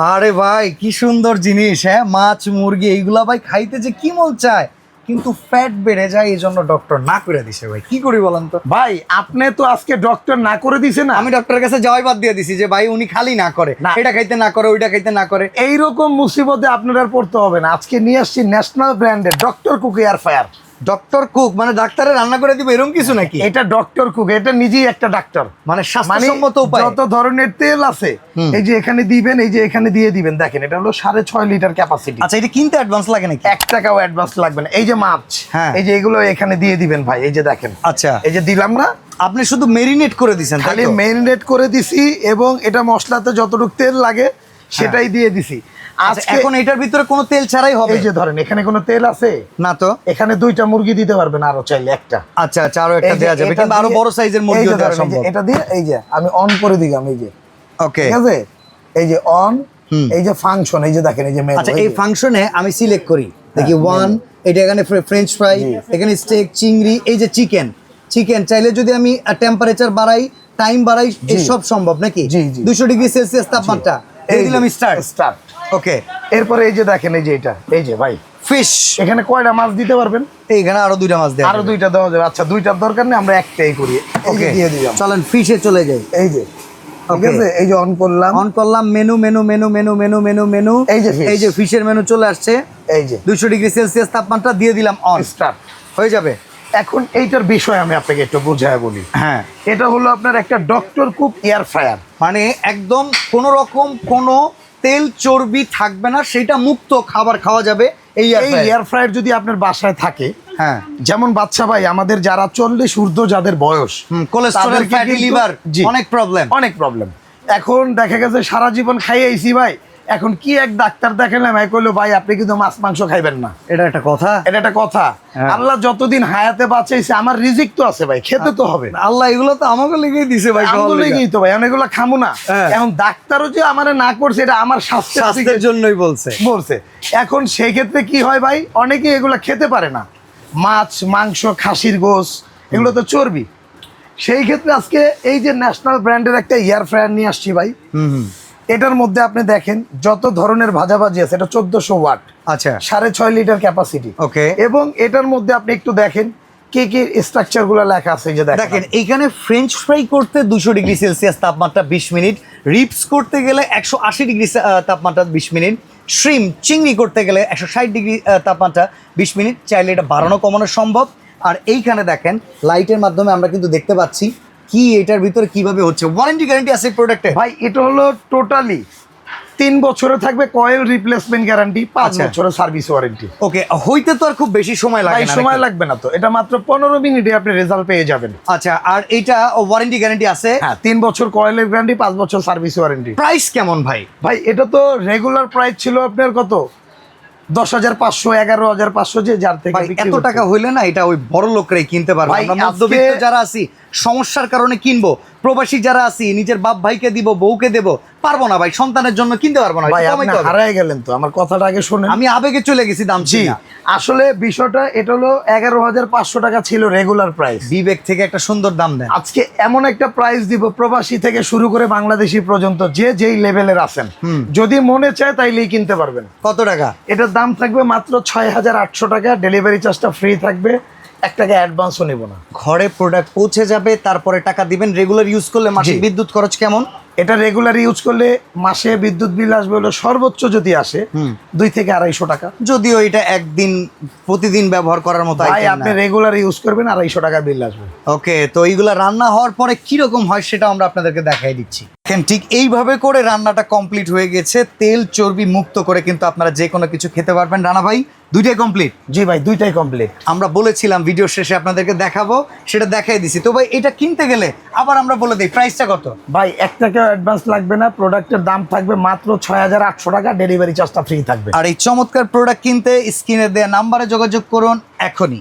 আরে ভাই কি সুন্দর জিনিস, হ্যাঁ মাছ মুরগি এইগুলা ভাই খাইতে যে কি মন চায়, কিন্তু ফ্যাট বেড়ে যায়, এই জন্য ডক্টর না করে দিছে। ভাই কি করি বলেন তো? ভাই আপনি তো আজকে ডক্টর না করে দিছে না। আমি ডক্টরের কাছে যাওয়াই বাদ দিয়ে দিছি যে ভাই উনি খালি না করে, না। এটা খাইতে না করে, ওইটা খাইতে না করে। এইরকম মুসিবতে আপনার আর পড়তে হবে না। আজকে নিয়ে আসছি ন্যাশনাল ব্র্যান্ডের doctor cook air fire. Doctor cook মানে ডাক্তারে রান্না করে দিবে এরকম কিছু নাকি? এটা ডক্টর কুক, এটা নিজেই একটা ডাক্তার। মানে স্বাস্থ্যসম্মত উপায়। যত ধরনের তেল আছে এই যে এখানে দিবেন, এই যে এখানে দিয়ে দিবেন। দেখেন এটা হলো 6.5 লিটার ক্যাপাসিটি। আচ্ছা, এটা কিনতে অ্যাডভান্স লাগে নাকি? 1 টাকাও অ্যাডভান্স লাগবে না। এই যে মাছ, হ্যাঁ। এই যে এগুলো এখানে দিয়ে দিবেন ভাই। এই যে দেখেন, আচ্ছা এই যে দিলাম না, আপনি শুধু মেরিনেট করে দিছেন, খালি মেরিনেট করে দিছি এবং এটা মশলাতে যতটুকু তেল লাগে সেটাই দিয়ে দিছি। আচ্ছা, এখন এটার ভিতরে কোনো তেল ছাড়াই হবে? এই যে ধরেন এখানে কোনো তেল আছে না তো। এখানে 2টা মুরগি দিতে পারবেন, আরো চাইলে একটা। আচ্ছা আচ্ছা, আরো একটা এই যে দেয়া যাবে, এটা কিন্তু আরো দিয়ে- বড় সাইজের মুরগি এই যে দেওয়া ধরেন, এই যে সম্ভব। এটা দিয়ে এই যে আমি অন করে দিলাম, এই যে ওকে, ঠিক আছে, এই যে অন, এই যে ফাংশন, এই যে দেখেন এই যে মেনু। আচ্ছা এই ফাংশনে আমি সিলেক্ট করি, দেখি ওয়ান, এটা এখানে ফ্রেঞ্চ ফ্রাই, এখানে স্টেক, চিংড়ি, এই যে চিকেন চাইলে যদি আমি টেম্পারেচার বাড়াই, টাইম বাড়াই, এই সব সম্ভব নাকি? জি, জি। 200 ডিগ্রি সেলসিয়াস তাপমাত্রা এই দিলাম, স্টার্ট। ওকে, এরপরে এই যে দেখেন এই যে এটা, এই যে ভাই ফিশ, এখানে কয়টা মাছ দিতে পারবেন? এইখানে আরো 2টা মাছ দেয়া আরো যাবে। 2টা দেওয়া যাবে। আচ্ছা 2টার দরকার নেই, আমরা একটাই করি। এই যে ওকে, দিয়ে দিলাম, চলেন ফিশে চলে যাই। এই যে ঠিক Okay. আছে, এই যে অন করলাম, অন করলাম, menu menu menu menu menu menu menu, এই যে fish। এই যে ফিশের মেনু চলে আসছে। এই যে 200 ডিগ্রি সেলসিয়াস তাপমাত্রা দিয়ে দিলাম, অন, স্টার্ট হয়ে যাবে। এখন এইটার বিষয় আমি আপনাকে একটু বুঝায় বলি। হ্যাঁ, এটা হলো আপনার একটা ডক্টর কুক এয়ার ফ্রায়ার। মানে একদম কোনো রকম কোনো তেল চর্বি থাকবে না, সেটা মুক্ত খাবার খাওয়া যাবে এই এই এয়ার ফ্রায়ার যদি আপনার বাসায় থাকে, হ্যাঁ, যেমন বাচ্চা ভাই আমাদের যারা 40 ঊর্ধ্ব যাদের বয়স, কোলেস্টেরল, তাদেরকে ফ্যাটি কিন্তু- লিভার, জি, অনেক প্রবলেম। অনেক প্রবলেম। এখন দেখা গেছে সারা জীবন খাইয়ে আইছি ভাই, এখন কি এক ডাক্তার দেখালাম, এক কইলো ভাই আপনি কিন্তু মাছ মাংস খাইবেন না। এটা একটা কথা। এটা একটা কথা। হ্যাঁ। আল্লাহ যতদিন হায়াতে বাঁচাইছে, আমার রিজিক তো আছে ভাই, খেতে তো হবে। আল্লাহ এগুলো তো আমাকে লেগেই দিছে ভাই, আমগুলো লেগেই তো ভাই, আমি এগুলো খামু না। হ্যাঁ। এখন ডাক্তারও যে আমারে না করছে, এটা আমার স্বাস্থ্যের স্বাস্থ্যের জন্যই বলছে। বলছে। এখন সেই ক্ষেত্রে কি হয় ভাই, অনেকেই এগুলো খেতে পারে না। মাছ মাংস, খাসির গোস, এগুলো তো চর্বি। সেই ক্ষেত্রে আজকে এই যে ন্যাশনাল ব্র্যান্ডের একটা এয়ার ফ্রায়ার নিয়ে আসছি ভাই। এটার মধ্যে আপনি দেখেন যত ধরনের ভাজাভাজি আছে, এটা 1400 ওয়াট, আচ্ছা 6.5 লিটার ক্যাপাসিটি। ওকে, এবং এটার মধ্যে আপনি একটু দেখেন কি কি স্ট্রাকচার গুলো লেখা আছে। এই যে দেখেন এইখানে ফ্রেঞ্চ ফ্রাই করতে 200 ডিগ্রি সেলসিয়াস তাপমাত্রা 20 মিনিট, রিপস করতে গেলে 180 ডিগ্রি তাপমাত্রা 20 মিনিট, শ্রিম চিংড়ি করতে গেলে 160 ডিগ্রি তাপমাত্রা 20 মিনিট। চাইলে এটা বাড়ানো কমানো সম্ভব। আর এইখানে দেখেন লাইটের মাধ্যমে আমরা কিন্তু দেখতে পাচ্ছি কি এটার ভিতরে কিভাবে হচ্ছে। ওয়ারেন্টি গ্যারান্টি আছে প্রোডাক্টে ভাই, এটা হলো টোটালি 3 বছরে থাকবে কয়েল রিপ্লেসমেন্ট গ্যারান্টি, 5 আচ্ছা। বছরের সার্ভিস ওয়ারেন্টি। ওকে, হইতে তো আর খুব বেশি সময় লাগে ভাই না সময় নাকি? লাগবে না তো, এটা মাত্র 15 মিনিটে আপনি রেজাল্ট পেয়ে যাবেন। আচ্ছা, আর এইটা ওয়ারেন্টি গ্যারান্টি আছে? হ্যাঁ, 3 বছর কয়েলের গ্যারান্টি, 5 বছর সার্ভিস ওয়ারেন্টি। প্রাইস কেমন ভাই? ভাই এটা তো রেগুলার প্রাইস ছিল আপনার কত, 10,500, 11,500, যে যার থেকে ভাই বিক্রি এত করছে। টাকা হইলে না এটা ওই বড় লোকরাই কিনতে পারবে। ভাই, আমরা মধ্যবিত্ত আজকে- যারা আছি সমস্যার কারণে কিনবো, প্রবাসী যারা আছি নিজের বাপ ভাইকে দিব, বউকে দেব, পারবো না ভাই, সন্তানের জন্য কিনতে পারবো না। ভাই একটু আপনি কমাইতে হবে। হারায় গেলেন তো, আমার কথাটা আগে শোনেন। আমি আবেগে চলে গেছি দাম জি, চিনা। আসলে বিষয়টা এটা হলো 11,500 টাকা ছিল রেগুলার প্রাইস। বিবেক থেকে একটা সুন্দর দাম দেন। আজকে এমন একটা প্রাইস দিব, প্রবাসী থেকে শুরু করে বাংলাদেশি পর্যন্ত যে যেই লেভেলের আছেন, যদি মনে চায় তাইলেই কিনতে পারবেন। কত টাকা? এটার দাম থাকবে মাত্র 6,800 টাকা, ডেলিভারি চার্জটা ফ্রি থাকবে, 1 টাকা অ্যাডভান্সও নেব না। ঘরে প্রোডাক্ট পৌঁছে যাবে, তারপরে টাকা দিবেন। রেগুলার ইউজ করলে মাসিক জি। বিদ্যুৎ খরচ কেমন? এটা রেগুলার ইউজ করলে মাসে বিদ্যুৎ বিল আসবে হলো সর্বোচ্চ যদি আসে 2 থেকে 250 টাকা। যদিও এটা একদিন প্রতিদিন ব্যবহার করার মতো ভাই item আপনি না। রেগুলার ইউজ করবেন, 250 টাকা বিল আসবে। ওকে, তো এইগুলা রান্না হওয়ার পরে কিরকম হয় সেটা আমরা আপনাদেরকে দেখাই দিচ্ছি। দেখেন ঠিক এইভাবে করে রান্নাটা কমপ্লিট হয়ে গেছে, তেল চর্বি মুক্ত করে কিন্তু আপনারা যে কোনো কিছু খেতে পারবেন। রানা ভাই দুইটাই কমপ্লিট? জি ভাই, 2টাই কমপ্লিট। আমরা বলেছিলাম ভিডিও শেষে আপনাদেরকে দেখাবো, সেটা দেখাই দিছি। তো ভাই এটা কিনতে গেলে আবার আমরা বলে দিই প্রাইসটা কত? ভাই 1 টাকা অ্যাডভান্স লাগবে না, প্রোডাক্টের দাম থাকবে মাত্র 6,800 টাকা, ডেলিভারি চার্জটা ফ্রি থাকবে। আর এই চমৎকার প্রোডাক্ট কিনতে স্ক্রিনে দেওয়া নাম্বারে যোগাযোগ করুন এখনই।